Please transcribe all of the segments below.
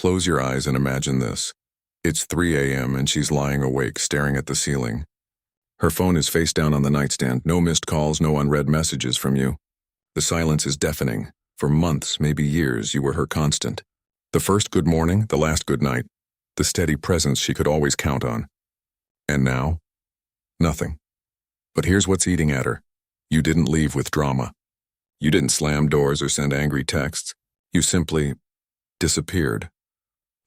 Close your eyes and imagine this. It's 3 a.m. and she's lying awake, staring at the ceiling. Her phone is face down on the nightstand, no missed calls, no unread messages from you. The silence is deafening. For months, maybe years, you were her constant. The first good morning, the last good night. The steady presence she could always count on. And now? Nothing. But here's what's eating at her. You didn't leave with drama. You didn't slam doors or send angry texts. You simply disappeared.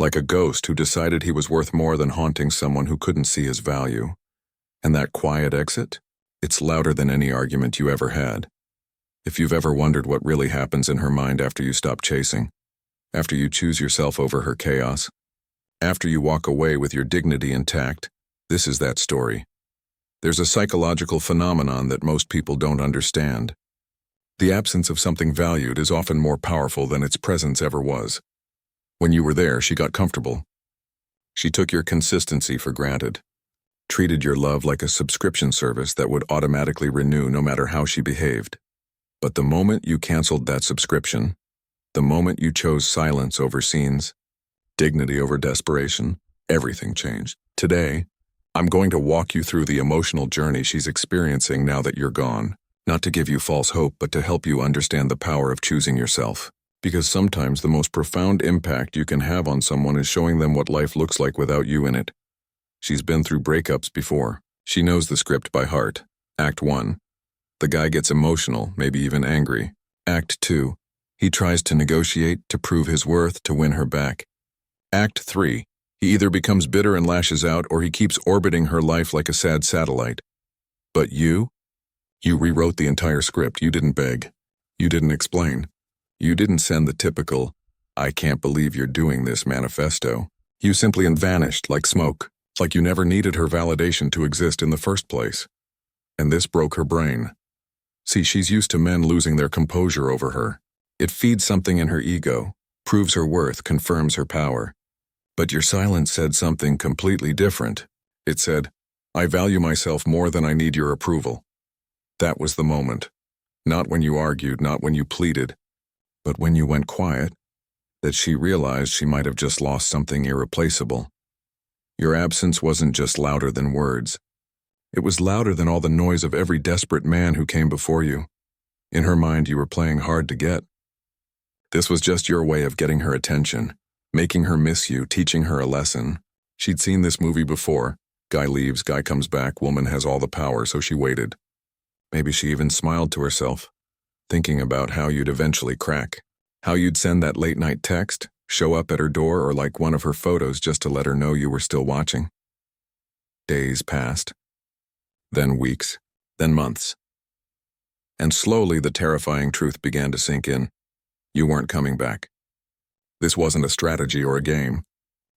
Like a ghost who decided he was worth more than haunting someone who couldn't see his value. And that quiet exit? It's louder than any argument you ever had. If you've ever wondered what really happens in her mind after you stop chasing, after you choose yourself over her chaos, after you walk away with your dignity intact, this is that story. There's a psychological phenomenon that most people don't understand. The absence of something valued is often more powerful than its presence ever was. When you were there, she got comfortable. She took your consistency for granted, treated your love like a subscription service that would automatically renew no matter how she behaved. But the moment you canceled that subscription, the moment you chose silence over scenes, dignity over desperation, everything changed. Today, I'm going to walk you through the emotional journey she's experiencing now that you're gone. Not to give you false hope, but to help you understand the power of choosing yourself. Because sometimes the most profound impact you can have on someone is showing them what life looks like without you in it. She's been through breakups before. She knows the script by heart. Act 1. The guy gets emotional, maybe even angry. Act 2. He tries to negotiate, to prove his worth, to win her back. Act 3. He either becomes bitter and lashes out, or he keeps orbiting her life like a sad satellite. But you rewrote the entire script. You didn't beg. You didn't explain. You didn't send the typical, "I can't believe you're doing this" manifesto. You simply vanished like smoke, like you never needed her validation to exist in the first place. And this broke her brain. See, she's used to men losing their composure over her. It feeds something in her ego, proves her worth, confirms her power. But your silence said something completely different. It said, "I value myself more than I need your approval." That was the moment. Not when you argued, not when you pleaded, but when you went quiet, that she realized she might have just lost something irreplaceable. Your absence wasn't just louder than words. It was louder than all the noise of every desperate man who came before you. In her mind, you were playing hard to get. This was just your way of getting her attention, making her miss you, teaching her a lesson. She'd seen this movie before. Guy leaves, guy comes back, woman has all the power, so she waited. Maybe she even smiled to herself, thinking about how you'd eventually crack, how you'd send that late-night text, show up at her door, or like one of her photos just to let her know you were still watching. Days passed. Then weeks, then months. And slowly the terrifying truth began to sink in. You weren't coming back. This wasn't a strategy or a game.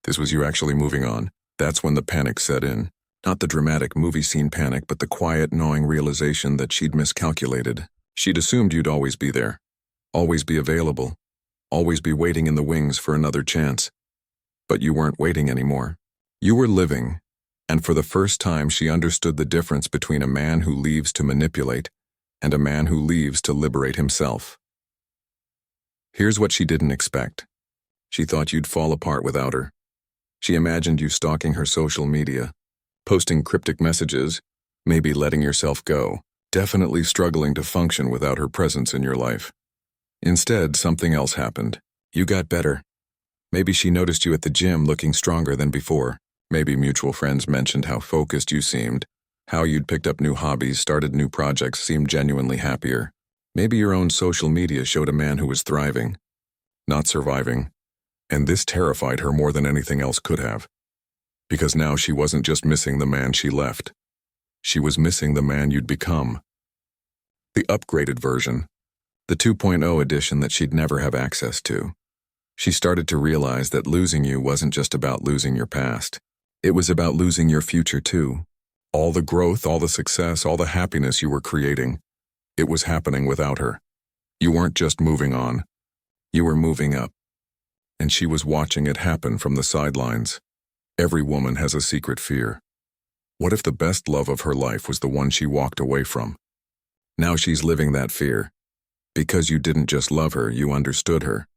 This was you actually moving on. That's when the panic set in. Not the dramatic movie scene panic, but the quiet, gnawing realization that she'd miscalculated. She'd assumed you'd always be there, always be available, always be waiting in the wings for another chance. But you weren't waiting anymore. You were living. And for the first time, she understood the difference between a man who leaves to manipulate and a man who leaves to liberate himself. Here's what she didn't expect. She thought you'd fall apart without her. She imagined you stalking her social media, posting cryptic messages, maybe letting yourself go, definitely struggling to function without her presence in your life. Instead, something else happened. You got better. Maybe she noticed you at the gym looking stronger than before. Maybe mutual friends mentioned how focused you seemed, how you'd picked up new hobbies, started new projects, seemed genuinely happier. Maybe your own social media showed a man who was thriving, not surviving. And this terrified her more than anything else could have. Because now she wasn't just missing the man she left. She was missing the man you'd become. The upgraded version. The 2.0 edition that she'd never have access to. She started to realize that losing you wasn't just about losing your past. It was about losing your future too. All the growth, all the success, all the happiness you were creating. It was happening without her. You weren't just moving on. You were moving up. And she was watching it happen from the sidelines. Every woman has a secret fear. What if the best love of her life was the one she walked away from? Now she's living that fear. Because you didn't just love her, you understood her.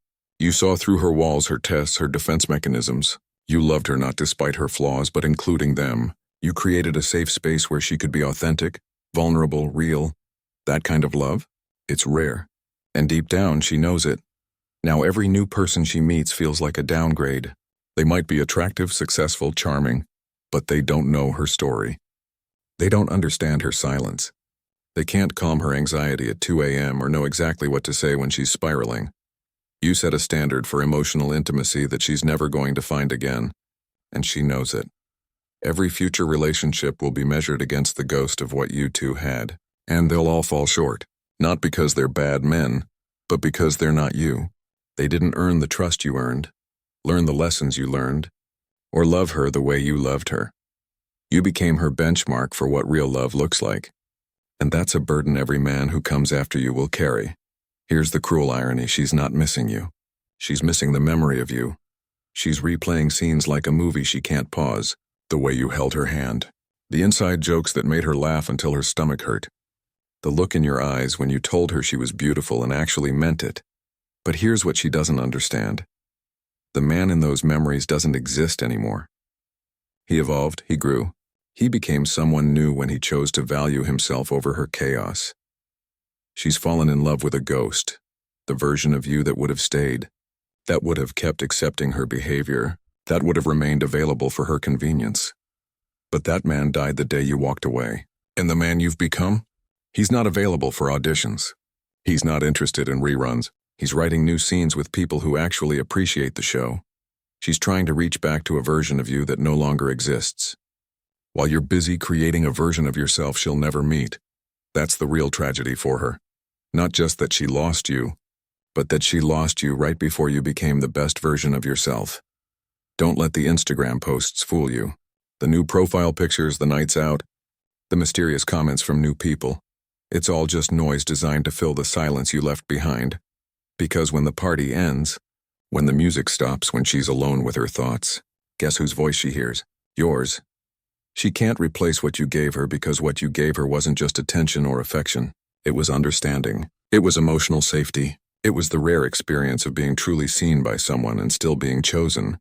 You saw through her walls, her tests, her defense mechanisms. You loved her not despite her flaws, but including them. You created a safe space where she could be authentic, vulnerable, real. That kind of love? It's rare. And deep down, she knows it. Now every new person she meets feels like a downgrade. They might be attractive, successful, charming, but they don't know her story. They don't understand her silence. They can't calm her anxiety at 2 a.m. or know exactly what to say when she's spiraling. You set a standard for emotional intimacy that she's never going to find again, and she knows it. Every future relationship will be measured against the ghost of what you two had, and they'll all fall short, not because they're bad men, but because they're not you. They didn't earn the trust you earned, learn the lessons you learned, or love her the way you loved her. You became her benchmark for what real love looks like, and that's a burden every man who comes after you will carry. Here's the cruel irony: she's not missing you. She's missing the memory of you. She's replaying scenes like a movie she can't pause, the way you held her hand, the inside jokes that made her laugh until her stomach hurt, the look in your eyes when you told her she was beautiful and actually meant it. But here's what she doesn't understand. The man in those memories doesn't exist anymore. He evolved, he grew. He became someone new when he chose to value himself over her chaos. She's fallen in love with a ghost, the version of you that would have stayed, that would have kept accepting her behavior, that would have remained available for her convenience. But that man died the day you walked away. And the man you've become? He's not available for auditions. He's not interested in reruns. He's writing new scenes with people who actually appreciate the show. She's trying to reach back to a version of you that no longer exists. While you're busy creating a version of yourself she'll never meet. That's the real tragedy for her. Not just that she lost you, but that she lost you right before you became the best version of yourself. Don't let the Instagram posts fool you. The new profile pictures, the nights out, the mysterious comments from new people. It's all just noise designed to fill the silence you left behind. Because when the party ends, when the music stops, when she's alone with her thoughts, guess whose voice she hears? Yours. She can't replace what you gave her because what you gave her wasn't just attention or affection. It was understanding. It was emotional safety. It was the rare experience of being truly seen by someone and still being chosen.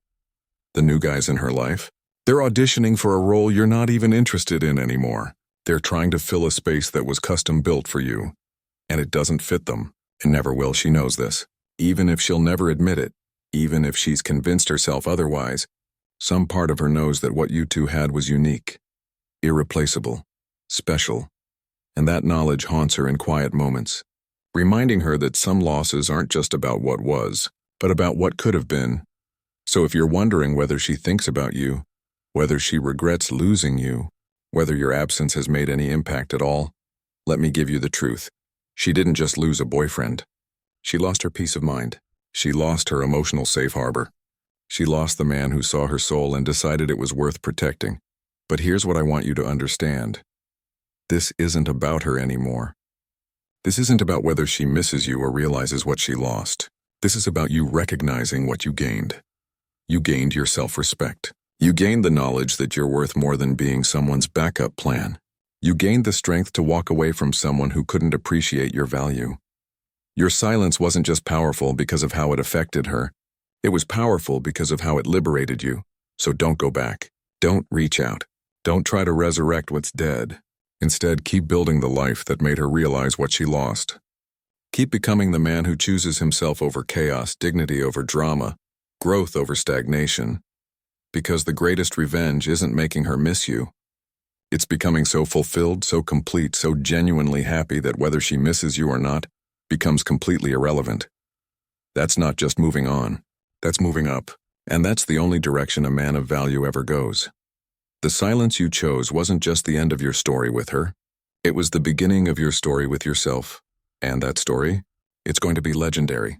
The new guys in her life? They're auditioning for a role you're not even interested in anymore. They're trying to fill a space that was custom built for you. And it doesn't fit them. And never will. She knows this. Even if she'll never admit it, even if she's convinced herself otherwise, some part of her knows that what you two had was unique, irreplaceable, special. And that knowledge haunts her in quiet moments, reminding her that some losses aren't just about what was, but about what could have been. So if you're wondering whether she thinks about you, whether she regrets losing you, whether your absence has made any impact at all, let me give you the truth. She didn't just lose a boyfriend. She lost her peace of mind. She lost her emotional safe harbor. She lost the man who saw her soul and decided it was worth protecting. But here's what I want you to understand. This isn't about her anymore. This isn't about whether she misses you or realizes what she lost. This is about you recognizing what you gained. You gained your self-respect. You gained the knowledge that you're worth more than being someone's backup plan. You gained the strength to walk away from someone who couldn't appreciate your value. Your silence wasn't just powerful because of how it affected her. It was powerful because of how it liberated you. So don't go back. Don't reach out. Don't try to resurrect what's dead. Instead, keep building the life that made her realize what she lost. Keep becoming the man who chooses himself over chaos, dignity over drama, growth over stagnation. Because the greatest revenge isn't making her miss you. It's becoming so fulfilled, so complete, so genuinely happy that whether she misses you or not becomes completely irrelevant. That's not just moving on. That's moving up. And that's the only direction a man of value ever goes. The silence you chose wasn't just the end of your story with her. It was the beginning of your story with yourself. And that story? It's going to be legendary.